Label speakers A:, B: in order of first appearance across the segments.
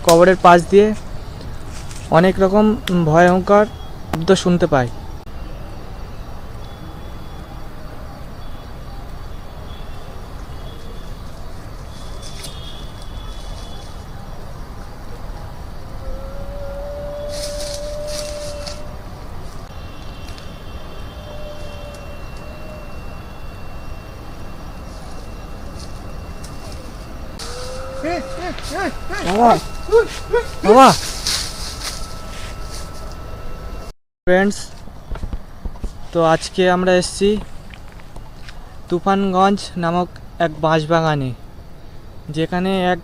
A: কবরের পাশ দিয়ে অনেক রকম ভয়ঙ্কর শব্দ শুনতে পাই। বাবা বাবা ফ্রেন্ডস, তো আজকে আমরা এসেছি তুফানগঞ্জ নামক এক বাঁশবাগানে, যেখানে এক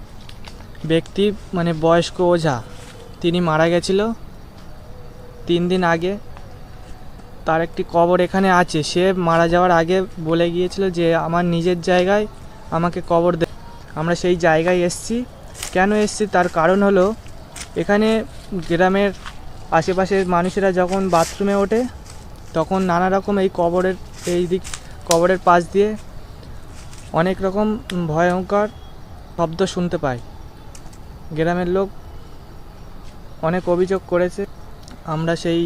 A: ব্যক্তি বয়স্ক ওঝা তিনি মারা গেছিল 3 দিন আগে। তার একটি কবর এখানে আছে। সে মারা যাওয়ার আগে বলে গিয়েছিল যে আমার নিজের জায়গায় আমাকে কবর দে। আমরা সেই জায়গায় এসেছি। কেন এসেছি তার কারণ হলো, এখানে গ্রামের আশেপাশের মানুষেরা যখন বাথরুমে ওঠে তখন নানা রকম কবরের পাশ দিয়ে অনেক রকম ভয়ঙ্কর শব্দ শুনতে পায়। গ্রামের লোক অনেক অভিযোগ করেছে। আমরা সেই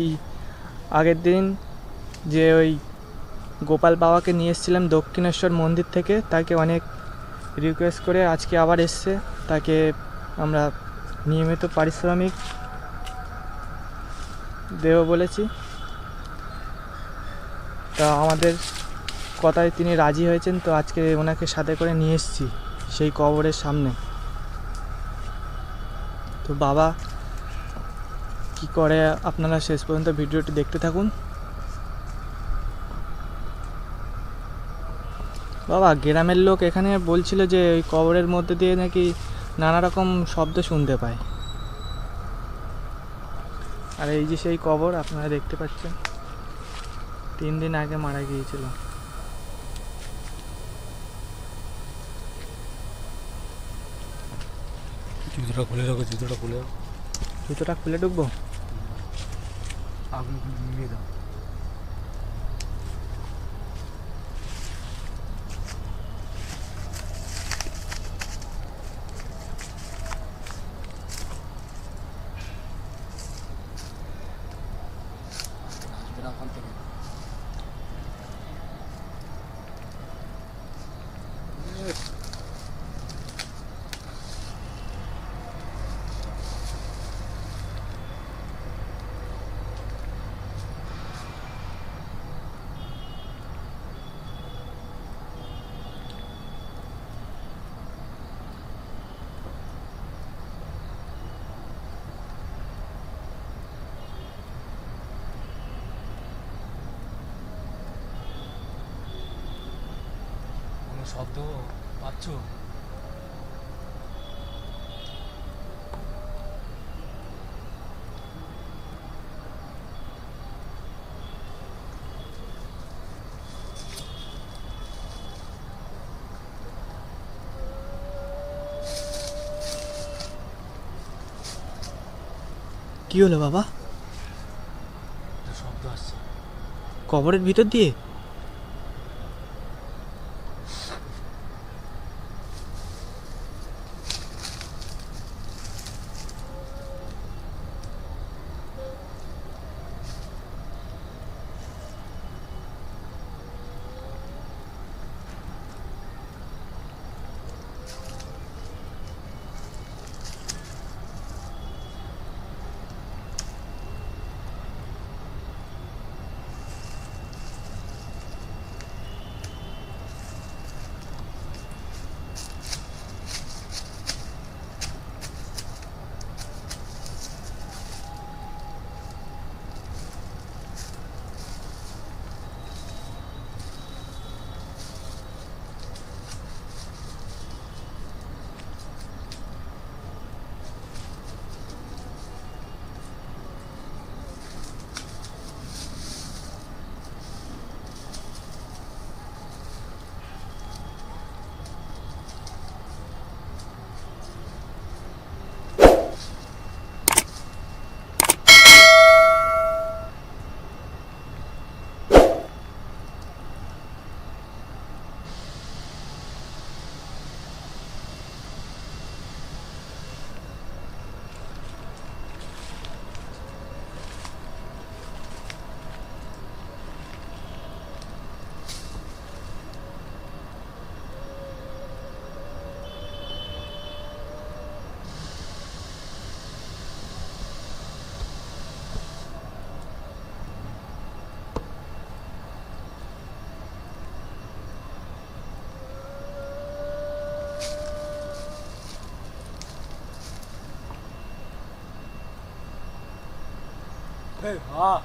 A: আগের দিন যে ওই গোপাল বাবাকে নিয়ে এসেছিলাম দক্ষিণেশ্বর মন্দির থেকে, তাকে অনেক রিকোয়েস্ট করে আজকে আবার এসছে। তাকে আমরা নিয়মিত পারিশ্রমিক দেব বলেছি। তা আমাদের কথায় তিনি রাজি হয়েছেন। তো আজকে ওনাকে সাথে করে নিয়ে এসেছি সেই কবরের সামনে। তো বাবা কি করে আপনারা শেষ পর্যন্ত ভিডিওটি দেখতে থাকুন। বাবা, গ্রামের লোক এখানে বলছিল যে ওই কবরের মধ্যে দিয়ে নাকি নানা রকম শব্দ শুনতে পায়। আর এই যে সেই কবর আপনারা দেখতে পাচ্ছেন, 3 দিন আগে মারা গিয়েছিল।
B: জুতোটা খুলে রাখো,
A: জুতোটা খুলে ঢুকবো।
B: আগুন নিয়ে দাও। শব্দ পাচ্ছ?
A: কি হলো বাবা?
B: শব্দ আসছে
A: কবরের ভিতর দিয়ে।
B: হ্যাঁ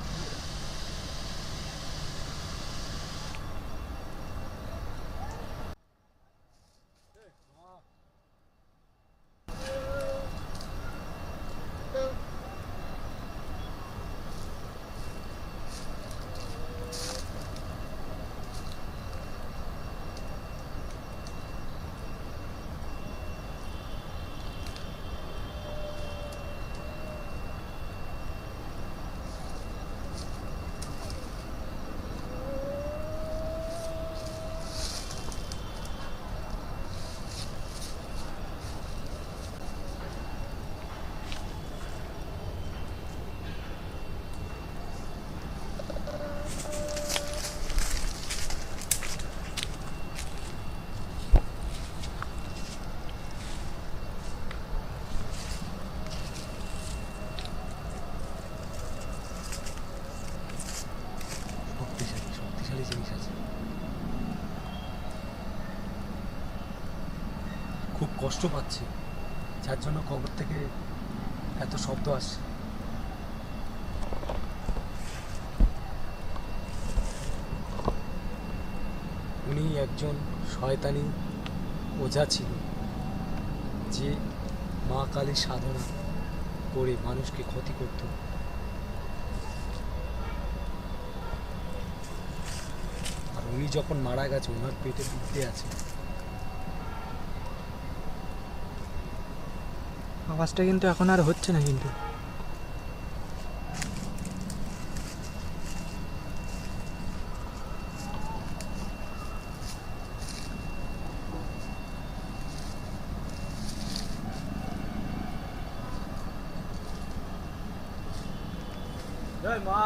B: শক্তিশালী শক্তিশালী জিনিস আছে। খুব কষ্ট পাচ্ছে, যার জন্য কবর থেকে এত শব্দ আসছে। উনি একজন শয়তানি ওঝা ছিল, যে মা কালীর সাধনা করে মানুষকে ক্ষতি করত। আর উনি যখন মারা গেছে, ওনার পেটে বিদ্যে আছে।
A: আওয়াজটা কিন্তু এখন আর হচ্ছে না কিন্তু।
B: জয় মা।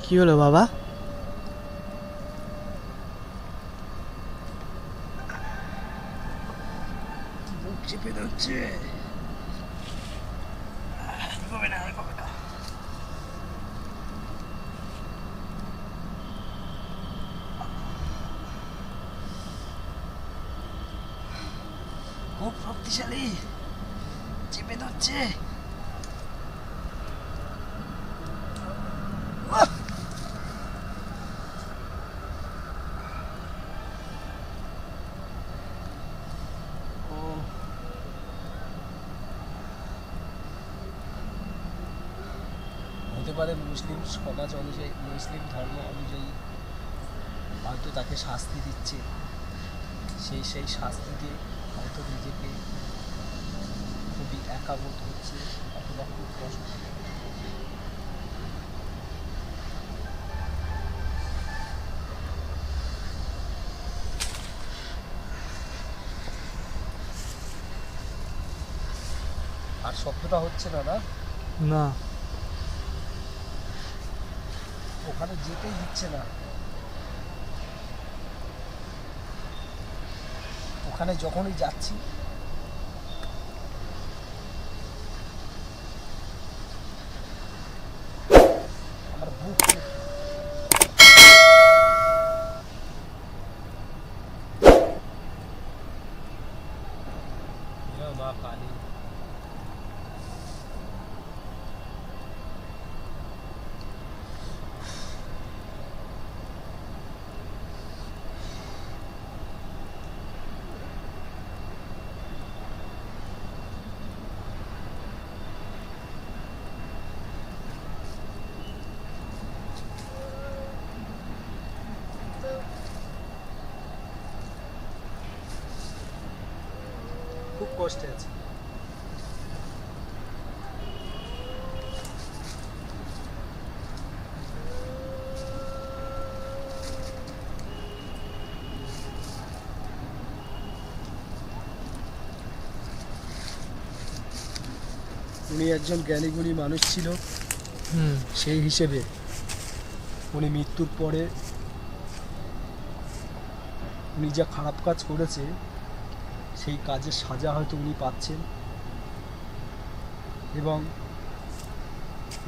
A: কি হলো বাবা?
B: মুখ চেপে ধরছে। খুব শক্তিশালী, চেপে ধরছে। হতে পারে মুসলিম সমাজ অনুযায়ী, মুসলিম ধর্ম অনুযায়ী হয়তো তাকে শাস্তি দিচ্ছে। সেই শাস্তিতে হয়তো নিজেকে খুবই একা বোধ করছে, অথবা খুব কষ্ট। আর শব্দটা হচ্ছে না, না
A: না,
B: ওখানে যেতেই দিচ্ছে না। ওখানে যখনই যাচ্ছি আমার বুক মা কালী। খুব কষ্টে আছে। উনি একজন জ্ঞানীগুণী মানুষ ছিল,
A: হুম।
B: সেই হিসেবে উনি মৃত্যুর পরে উনি যা খারাপ কাজ করেছে সেই কাজের সাজা হয়তো উনি পাচ্ছেন। এবং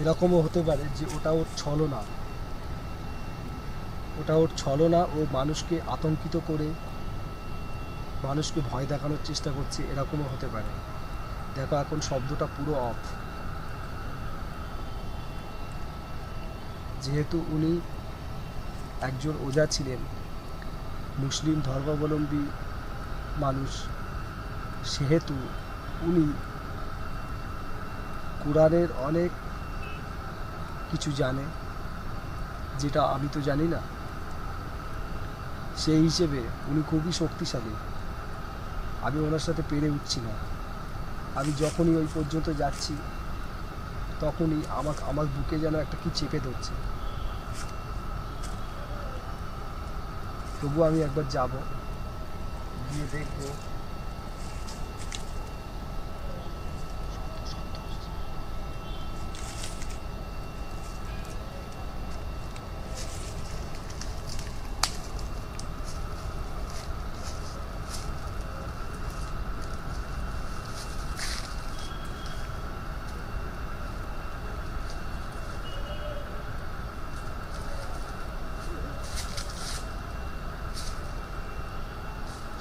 B: এরকমও হতে পারে যে ওটা ওর ছলনা, ওটা ওর ছলনা, ও মানুষকে আতঙ্কিত করে মানুষকে ভয় দেখানোর চেষ্টা করছে, এরকমও হতে পারে। দেখো এখন শব্দটা পুরো অফ। যেহেতু উনি একজন ওঝা ছিলেন, মুসলিম ধর্মাবলম্বী মানুষ, সেহেতু উনি কোরআনের অনেক কিছু জানে, যেটা আমি তো জানি না। সেই হিসেবে উনি খুবই শক্তিশালী। আমি ওনার সাথে পেরে উঠছি না। আমি যখনই ওই পর্যন্ত যাচ্ছি তখনই আমার বুকে যেন একটা কি চেপে ধরছে। তবু আমি একবার যাব, গিয়ে দেখবো।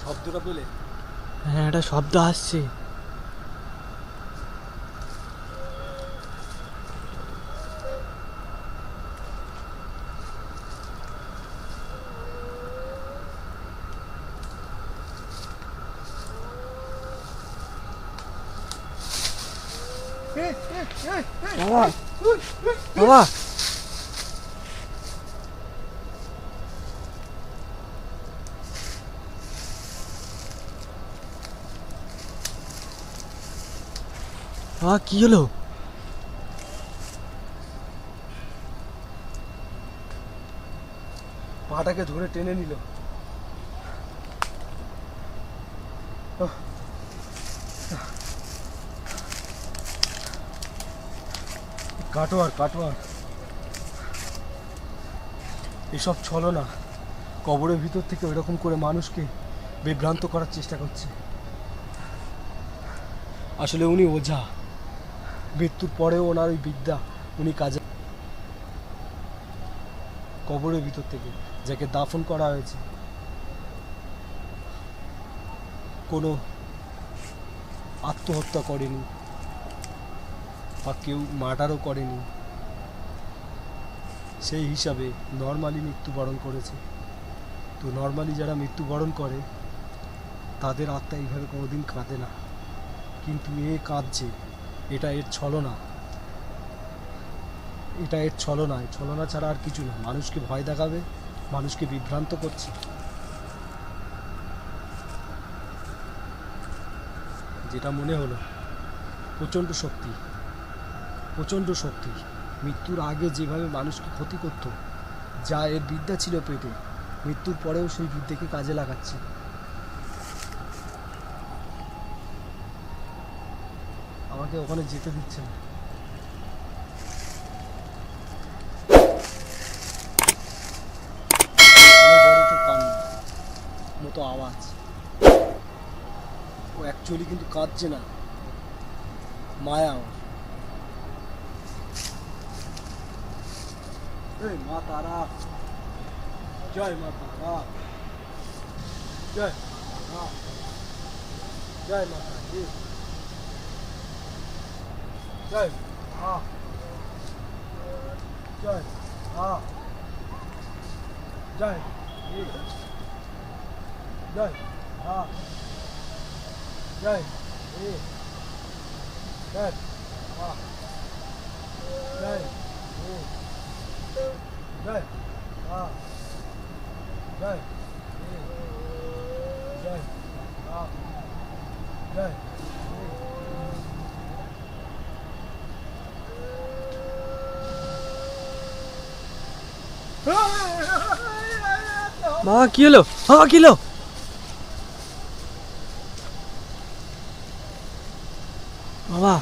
B: শব্দটা পেলে?
A: হ্যাঁ, একটা শব্দ আসছে। বাবা, বাবা, বাবা, কি হলো?
B: পাটাকে ধরে টেনে নিল। কাটোয়ার কাটোয়ার, এসব ছলনা। কবরের ভিতর থেকে ওইরকম করে মানুষকে বিভ্রান্ত করার চেষ্টা করছে। আসলে উনি ওঝা, মৃত্যুর পরেও ওনার ওই বিদ্যা উনি কাজে। কবরের ভিতর থেকে যাকে দাফন করা হয়েছে, কোনো আত্মহত্যা করেনি বা কেউ মার্ডারও করেনি, সেই হিসাবে নর্মালি মৃত্যুবরণ করেছে। তো নর্মালি যারা মৃত্যুবরণ করে তাদের আত্মা এইভাবে কোনোদিন কাঁদে না, কিন্তু এ কাঁদছে। এটা এর ছলনা, এটা এর ছলনা। ছলনা ছাড়া আর কিছু না। মানুষকে ভয় দেখাবে, মানুষকে বিভ্রান্ত করছে। যেটা মনে হলো, প্রচণ্ড শক্তি, প্রচণ্ড শক্তি। মৃত্যুর আগে যেভাবে মানুষকে ক্ষতি করতো, যা এর বিদ্যা ছিল পেটে, মৃত্যুর পরেও সেই বিদ্যাকে কাজে লাগাচ্ছে। আমাকে ওখানে যেতে দিচ্ছে না। মতো আওয়াজ। ও অ্যাকচুয়ালি কিন্তু কাঁদছে না, মায়া ওর। এই মা তারা, জয় মা তারা, জয় মা, জয় মা তারা, জয় মা, জয় মা, জয় জয় মা, জয় জয় মা, জয় জয় মা, জয় জয় মা, জয়।
A: বাবা, কি হলো? বাবা, কি হলো? বাবা,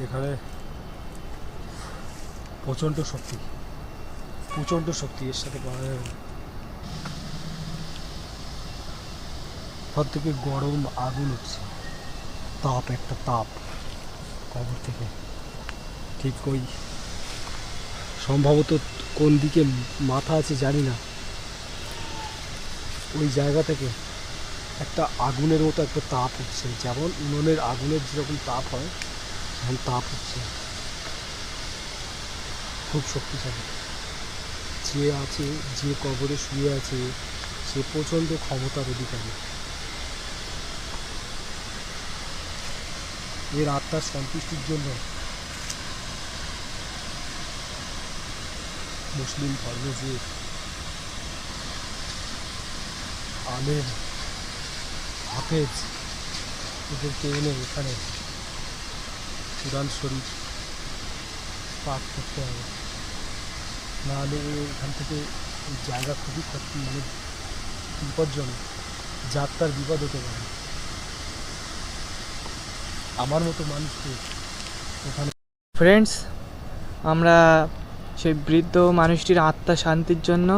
B: এখানে প্রচণ্ড শক্তি এর সাথে পাওয়া যাবে না। ঘর থেকে গরম আগুন উঠছে, একটা তাপ কবর থেকে। ঠিক ওই সম্ভবত কোন দিকে মাথা আছে জানি না, ওই জায়গা থেকে একটা আগুনের মতো একটা তাপ উঠছে, যেমন উনুনের আগুনের যেরকম তাপ হয় সেরকম তাপ উঠছে, খুব শক্তিশালী। যে আছে, যে কবরে শুয়ে আছে, সে প্রচণ্ড ক্ষমতার অধিকারী। এর আত্মার সন্তুষ্টির জন্য মুসলিম ধর্মে যে আলেম, হাফেজ, এদেরকে এনে এখানে কুরআন শরীফ পাঠ করতে হবে, নাহলে এখান থেকে এই জায়গা খুবই মানে বিপজ্জনক, যাত্রার বিপদ হতে পারে। আমার মতো মানুষকে ওখানে
A: ফ্রেন্ডস, আমরা সেই বৃদ্ধ মানুষটির আত্মা শান্তির জন্য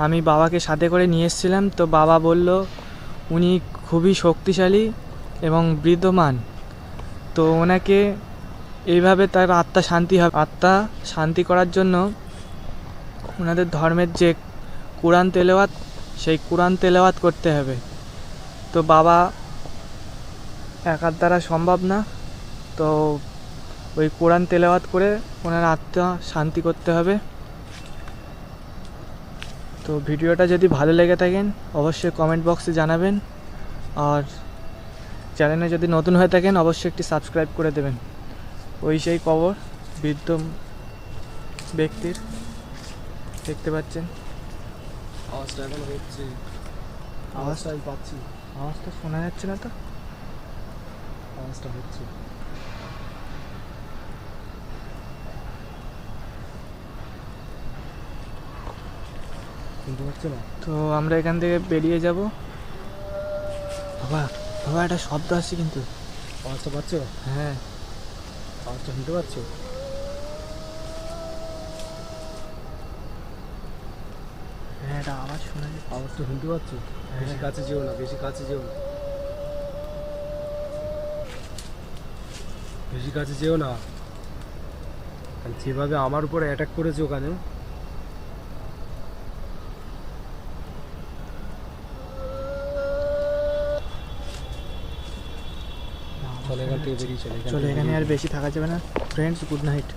A: আমি বাবাকে সাথে করে নিয়ে এসেছিলাম। তো বাবা বলল উনি খুবই শক্তিশালী এবং বৃদ্ধমান, তো ওনাকে এইভাবে তার আত্মা শান্তি করার জন্য ওনাদের ধর্মের যে কোরআন তেলাওয়াত, সেই কোরআন তেলাওয়াত করতে হবে। তো বাবা একার দ্বারা সম্ভব না, তো ওই কোরআন তেলাওয়াত করে ওনার আত্মা শান্তি করতে হবে। তো ভিডিওটা যদি ভালো লেগে থাকেন অবশ্যই কমেন্ট বক্সে জানাবেন, আর চ্যানেলে যদি নতুন হয়ে থাকেন অবশ্যই একটি সাবস্ক্রাইব করে দেবেন। ওই সেই কবর বৃদ্ধ ব্যক্তির, দেখতে পাচ্ছেন।
B: আওয়াজটা এখন হচ্ছে, আওয়াজটা আমি পাচ্ছি,
A: আওয়াজটা শোনা যাচ্ছে না তো?
B: আওয়াজটা হচ্ছে। শুনতে পাচ্ছে না?
A: তো আমরা এখান থেকে বেরিয়ে যাব। বাবা বাবা একটা শব্দ আসছে কিন্তু।
B: আওয়াজটা পাচ্ছো?
A: হ্যাঁ,
B: আওয়াজটা শুনতে পাচ্ছো?
A: হ্যাঁ, একটা আওয়াজ শোনা যাচ্ছে।
B: আওয়াজটা শুনতে পাচ্ছো? বেশি কাছে যেও না, বেশি কাছে যেও না, বেশি কাছে যেও না। আর যেভাবে আমার উপরে অ্যাটাক করেছে ওখানে, চলে এখান থেকে বেরিয়ে চলে,
A: চলে এখানে আর বেশি থাকা যাবে না। Friends, good night.